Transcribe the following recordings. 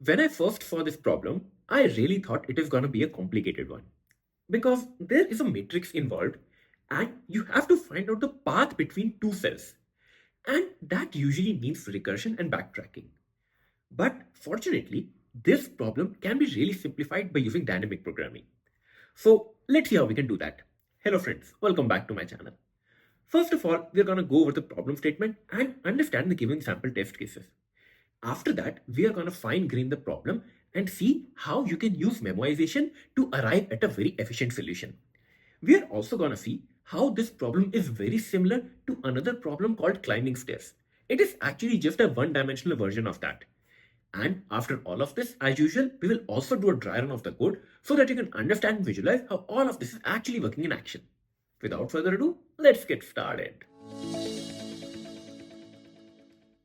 When I first saw this problem, I really thought it is going to be a complicated one because there is a matrix involved and you have to find out the path between two cells. And that usually means recursion and backtracking. But fortunately, this problem can be really simplified by using dynamic programming. So let's see how we can do that. Hello friends, welcome back to my channel. First of all, we're going to go over the problem statement and understand the given sample test cases. After that, we are going to fine grain the problem and see how you can use memoization to arrive at a very efficient solution. We are also going to see how this problem is very similar to another problem called climbing stairs. It is actually just a one-dimensional version of that. And after all of this, as usual, we will also do a dry run of the code so that you can understand and visualize how all of this is actually working in action. Without further ado, let's get started.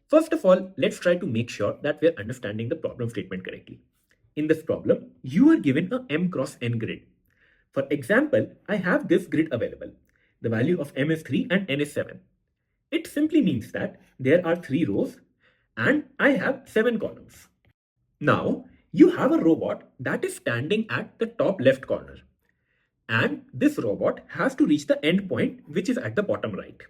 First of all, let's try to make sure that we're understanding the problem statement correctly. In this problem, you are given a m cross n grid. For example, I have this grid available. The value of m is 3 and n is 7. It simply means that there are 3 rows and I have 7 columns. Now, you have a robot that is standing at the top left corner. And this robot has to reach the end point, which is at the bottom right.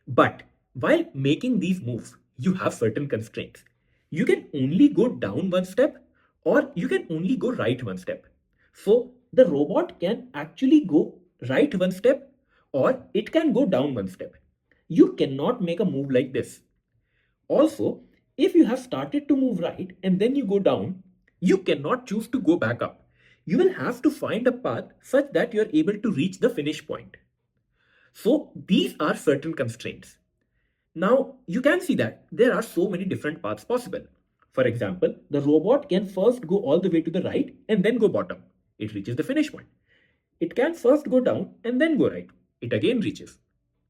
But while making these moves, you have certain constraints. You can only go down one step or you can only go right one step. So the robot can actually go right one step or it can go down one step. You cannot make a move like this. Also, if you have started to move right and then you go down, you cannot choose to go back up. You will have to find a path such that you are able to reach the finish point. So these are certain constraints. Now, you can see that there are so many different paths possible. For example, the robot can first go all the way to the right and then go bottom. It reaches the finish point. It can first go down and then go right. It again reaches.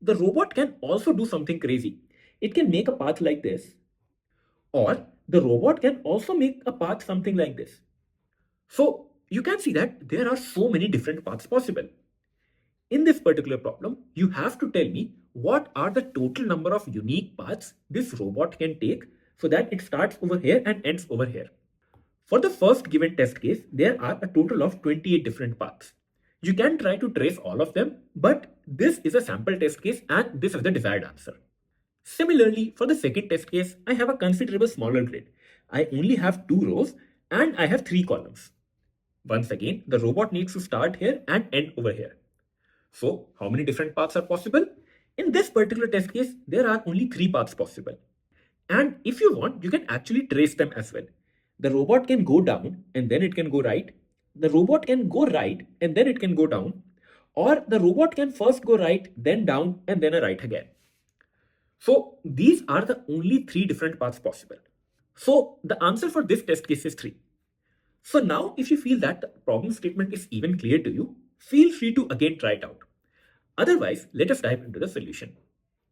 The robot can also do something crazy. It can make a path like this, or the robot can also make a path something like this. So you can see that there are so many different paths possible. In this particular problem, you have to tell me what are the total number of unique paths this robot can take so that it starts over here and ends over here. For the first given test case, there are a total of 28 different paths. You can try to trace all of them, but this is a sample test case and this is the desired answer. Similarly, for the second test case, I have a considerable smaller grid. I only have 2 rows and I have 3 columns. Once again, the robot needs to start here and end over here. So, how many different paths are possible? In this particular test case, there are only 3 paths possible. And if you want, you can actually trace them as well. The robot can go down and then it can go right. The robot can go right and then it can go down. Or the robot can first go right, then down, and then a right again. So these are the only 3 different paths possible. So the answer for this test case is 3. So now if you feel that the problem statement is even clear to you, feel free to again try it out. Otherwise, let us dive into the solution.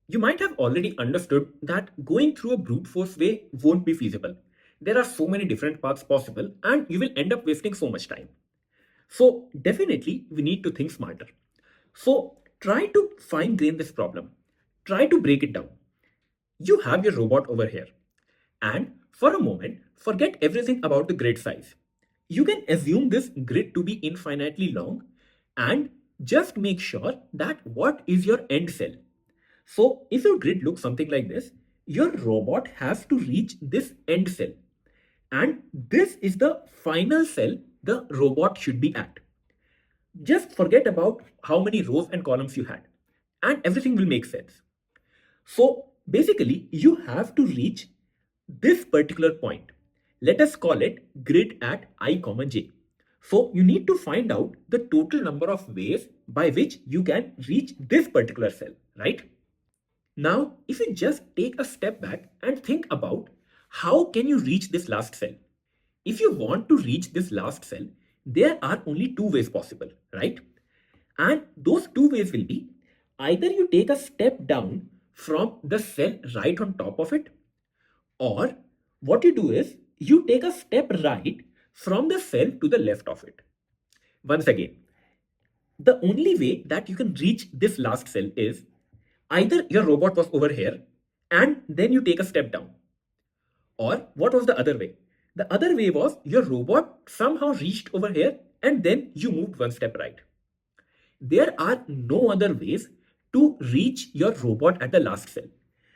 You might have already understood that going through a brute force way won't be feasible. There are so many different paths possible and you will end up wasting so much time. So definitely we need to think smarter. So try to fine grain this problem. Try to break it down. You have your robot over here. And for a moment, forget everything about the grid size. You can assume this grid to be infinitely long and just make sure that what is your end cell. So if your grid looks something like this, your robot has to reach this end cell. And this is the final cell the robot should be at. Just forget about how many rows and columns you had and everything will make sense. So basically you have to reach this particular point. Let us call it grid at I, j. So you need to find out the total number of ways by which you can reach this particular cell, right? Now, if you just take a step back and think about how can you reach this last cell? If you want to reach this last cell, there are only 2 ways possible, right? And those 2 ways will be either you take a step down from the cell right on top of it, or what you do is you take a step right from the cell to the left of it. Once again, the only way that you can reach this last cell is either your robot was over here and then you take a step down. Or what was the other way? The other way was your robot somehow reached over here and then you moved one step right. There are no other ways to reach your robot at the last cell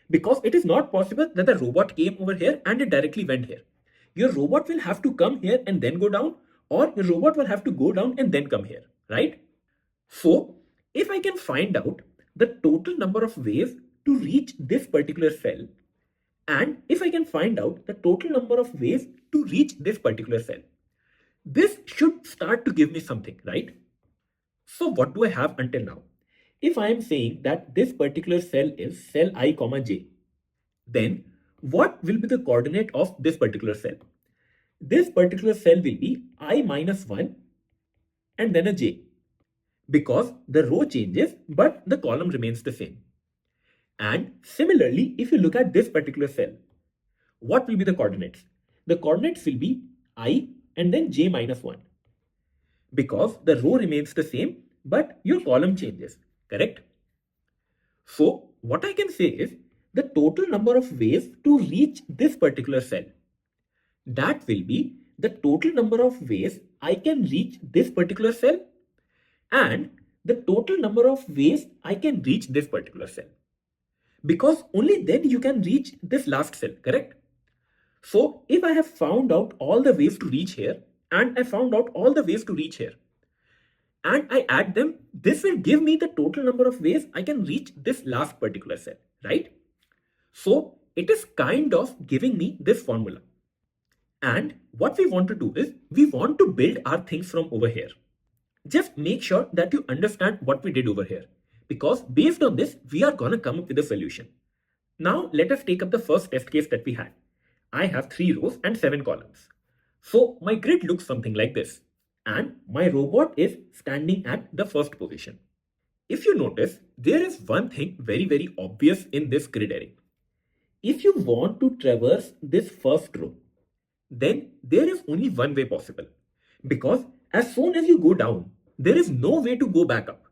because it is not possible that the robot came over here and it directly went here. Your robot will have to come here and then go down, or your robot will have to go down and then come here, right? So if I can find out the total number of ways to reach this particular cell, and if I can find out the total number of ways to reach this particular cell, this should start to give me something, right? So what do I have until now? If I am saying that this particular cell is cell I comma j, then what will be the coordinate of this particular cell? This particular cell will be I minus 1 and then a j, because the row changes but the column remains the same. And similarly, if you look at this particular cell, what will be the coordinates? The coordinates will be I and then j minus 1, because the row remains the same but your column changes, correct? So what I can say is the total number of ways to reach this particular cell, that will be the total number of ways I can reach this particular cell and the total number of ways I can reach this particular cell, because only then you can reach this last cell, correct? So if I have found out all the ways to reach here and I found out all the ways to reach here and I add them, this will give me the total number of ways I can reach this last particular cell, right? So it is kind of giving me this formula. And what we want to do is we want to build our things from over here. Just make sure that you understand what we did over here, because based on this, we are going to come up with a solution. Now let us take up the first test case that we had. I have 3 rows and 7 columns. So my grid looks something like this, and my robot is standing at the first position. If you notice, there is one thing very obvious in this grid array. If you want to traverse this first row, then there is only one way possible, because as soon as you go down, there is no way to go back up.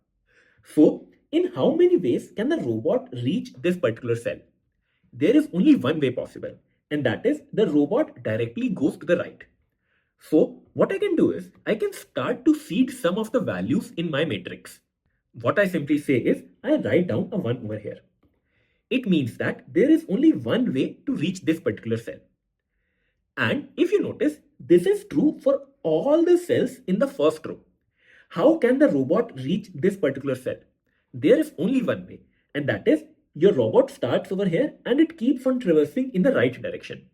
So in how many ways can the robot reach this particular cell? There is only one way possible, and that is the robot directly goes to the right. So what I can do is I can start to seed some of the values in my matrix. What I simply say is I write down a 1 over here. It means that there is only one way to reach this particular cell. And if you notice, this is true for all the cells in the first row. How can the robot reach this particular cell? There is only one way, and that is your robot starts over here and it keeps on traversing in the right direction.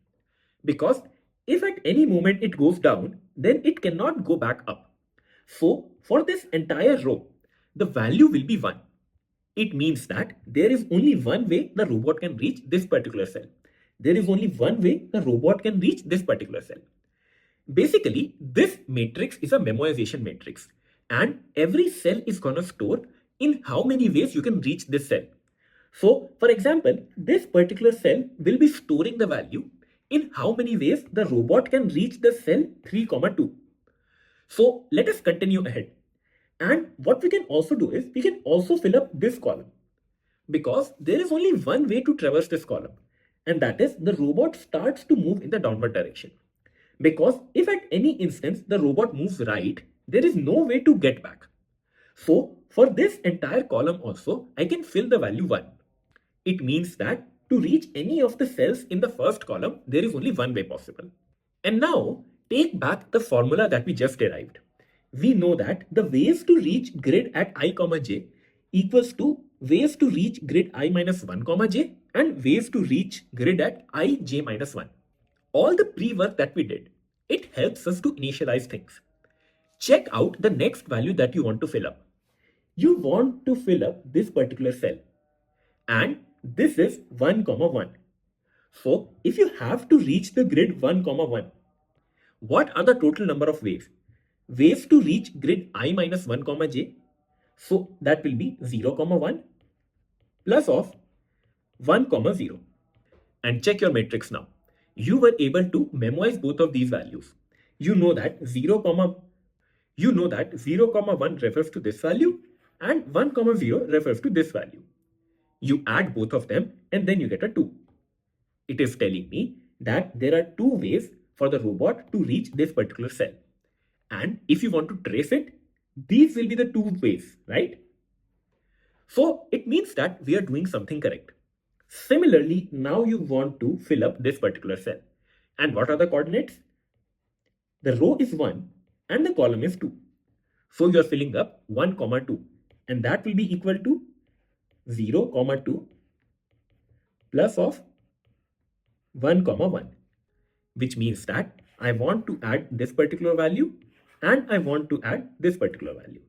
Because if at any moment it goes down, then it cannot go back up. So for this entire row, the value will be 1. It means that there is only one way the robot can reach this particular cell. There is only one way the robot can reach this particular cell. Basically, this matrix is a memoization matrix, and every cell is going to store in how many ways you can reach this cell. So, for example, this particular cell will be storing the value in how many ways the robot can reach the cell 3, 2. So, let us continue ahead. And what we can also do is we can also fill up this column, because there is only one way to traverse this column, and that is the robot starts to move in the downward direction. Because if at any instance the robot moves right, there is no way to get back. So for this entire column also, I can fill the value 1. It means that to reach any of the cells in the first column, there is only one way possible. And now take back the formula that we just derived. We know that the ways to reach grid at I comma j equals to ways to reach grid I minus 1 comma j and ways to reach grid at I j minus 1. All the pre-work that we did, it helps us to initialize things. Check out the next value that you want to fill up. You want to fill up this particular cell, and this is 1 comma 1. So if you have to reach the grid 1 comma 1, what are the total number of ways? Ways to reach grid I minus 1 comma j. So that will be 0 comma 1 plus of 1 comma 0. And check your matrix now. You were able to memorize both of these values. You know that 0 comma 1 refers to this value and 1 comma 0 refers to this value. You add both of them and then you get a 2. It is telling me that there are 2 ways for the robot to reach this particular cell. And if you want to trace it, these will be the two ways, right? So it means that we are doing something correct. Similarly, now you want to fill up this particular cell. And what are the coordinates? The row is 1 and the column is 2. So you are filling up 1, 2, and that will be equal to 0, 2 plus of 1, 1, which means that I want to add this particular value and I want to add this particular value.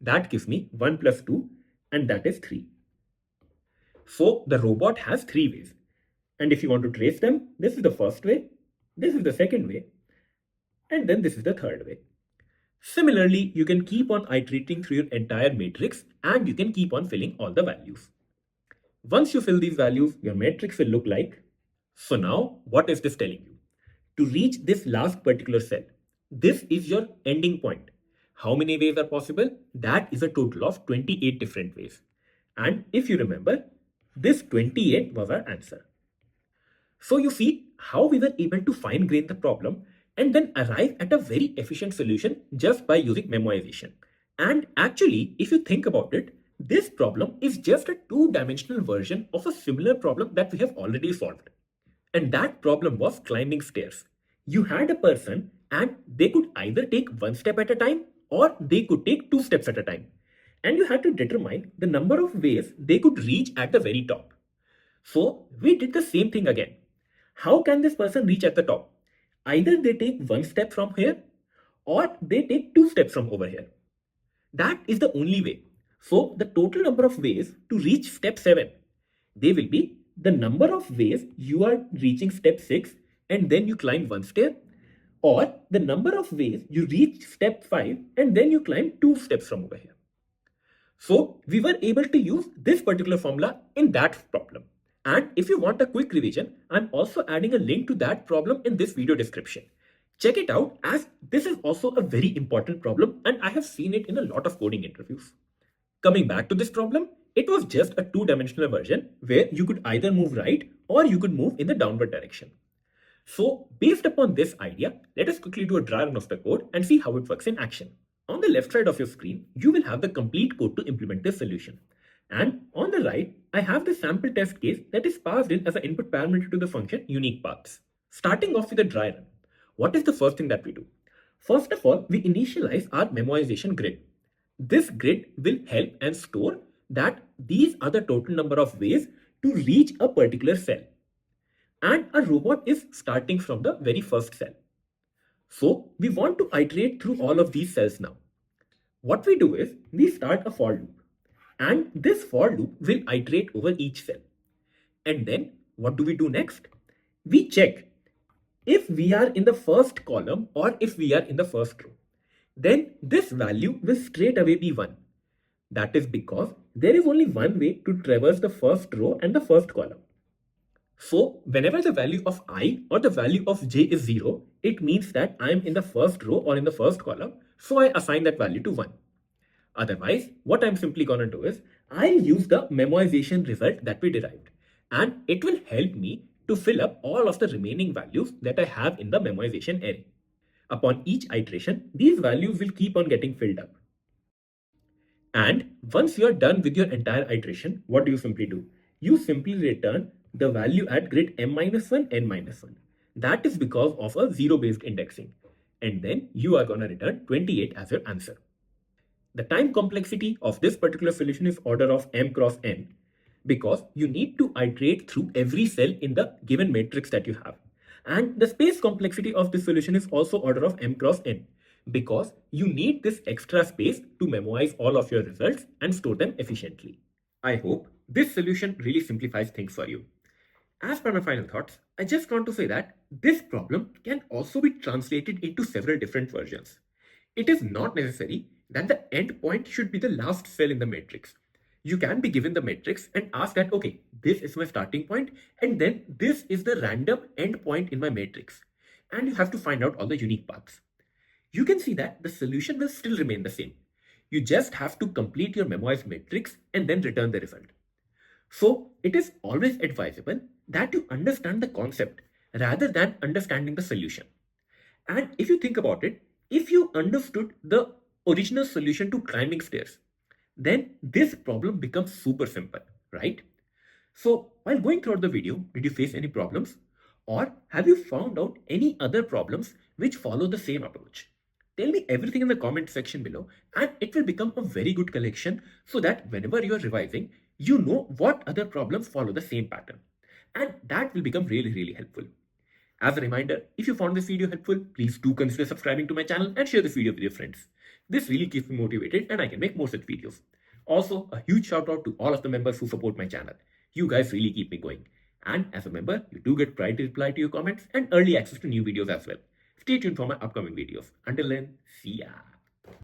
That gives me 1 plus 2, and that is 3. So the robot has 3 ways. And if you want to trace them, this is the first way, this is the second way, and then this is the third way. Similarly, you can keep on iterating through your entire matrix and you can keep on filling all the values. Once you fill these values, your matrix will look like. So now, what is this telling you? To reach this last particular cell, this is your ending point. How many ways are possible? That is a total of 28 different ways. And if you remember, this 28 was our answer. So you see how we were able to fine grain the problem and then arrive at a very efficient solution just by using memoization. And actually, if you think about it, this problem is just a two-dimensional version of a similar problem that we have already solved. And that problem was climbing stairs. You had a person and they could either take one step at a time or they could take 2 steps at a time. And you had to determine the number of ways they could reach at the very top. So we did the same thing again. How can this person reach at the top? Either they take 1 step from here or they take 2 steps from over here. That is the only way. So the total number of ways to reach step 7, they will be the number of ways you are reaching step 6 and then you climb 1 stair, or the number of ways you reach step 5 and then you climb 2 steps from over here. So we were able to use this particular formula in that problem. And if you want a quick revision, I'm also adding a link to that problem in this video description. Check it out, as this is also a very important problem and I have seen it in a lot of coding interviews. Coming back to this problem, it was just a two-dimensional version where you could either move right or you could move in the downward direction. So based upon this idea, let us quickly do a dry run of the code and see how it works in action. On the left side of your screen, you will have the complete code to implement this solution. And on the right, I have the sample test case that is passed in as an input parameter to the function unique paths. Starting off with a dry run, what is the first thing that we do? First of all, we initialize our memoization grid. This grid will help and store that these are the total number of ways to reach a particular cell. And a robot is starting from the very first cell. So we want to iterate through all of these cells now. What we do is we start a for loop. And this for loop will iterate over each cell. And then what do we do next? We check if we are in the first column or if we are in the first row. Then this value will straight away be 1. That is because there is only one way to traverse the first row and the first column. So whenever the value of I or the value of j is 0, it means that I am in the first row or in the first column. So I assign that value to 1. Otherwise, what I'm simply going to do is I'll use the memoization result that we derived, and it will help me to fill up all of the remaining values that I have in the memoization array. Upon each iteration, these values will keep on getting filled up. And once you are done with your entire iteration, what do you simply do? You simply return the value at grid m-1, n-1. That is because of a zero-based indexing. And then you are going to return 28 as your answer. The time complexity of this particular solution is order of m cross n, because you need to iterate through every cell in the given matrix that you have. And the space complexity of this solution is also order of m cross n, because you need this extra space to memorize all of your results and store them efficiently. I hope this solution really simplifies things for you. As per my final thoughts, I just want to say that this problem can also be translated into several different versions. It is not necessary that the endpoint should be the last cell in the matrix. You can be given the matrix and ask that, okay, this is my starting point and then this is the random endpoint in my matrix. And you have to find out all the unique paths. You can see that the solution will still remain the same. You just have to complete your memoized matrix and then return the result. So it is always advisable that you understand the concept rather than understanding the solution. And if you think about it, if you understood the original solution to climbing stairs, then this problem becomes super simple, right? So while going throughout the video, did you face any problems? Or have you found out any other problems which follow the same approach? Tell me everything in the comment section below and it will become a very good collection so that whenever you are revising, you know what other problems follow the same pattern. And that will become really, really helpful. As a reminder, if you found this video helpful, please do consider subscribing to my channel and share this video with your friends. This really keeps me motivated and I can make more such videos. Also, a huge shout out to all of the members who support my channel. You guys really keep me going. And as a member, you do get priority reply to your comments and early access to new videos as well. Stay tuned for my upcoming videos. Until then, see ya.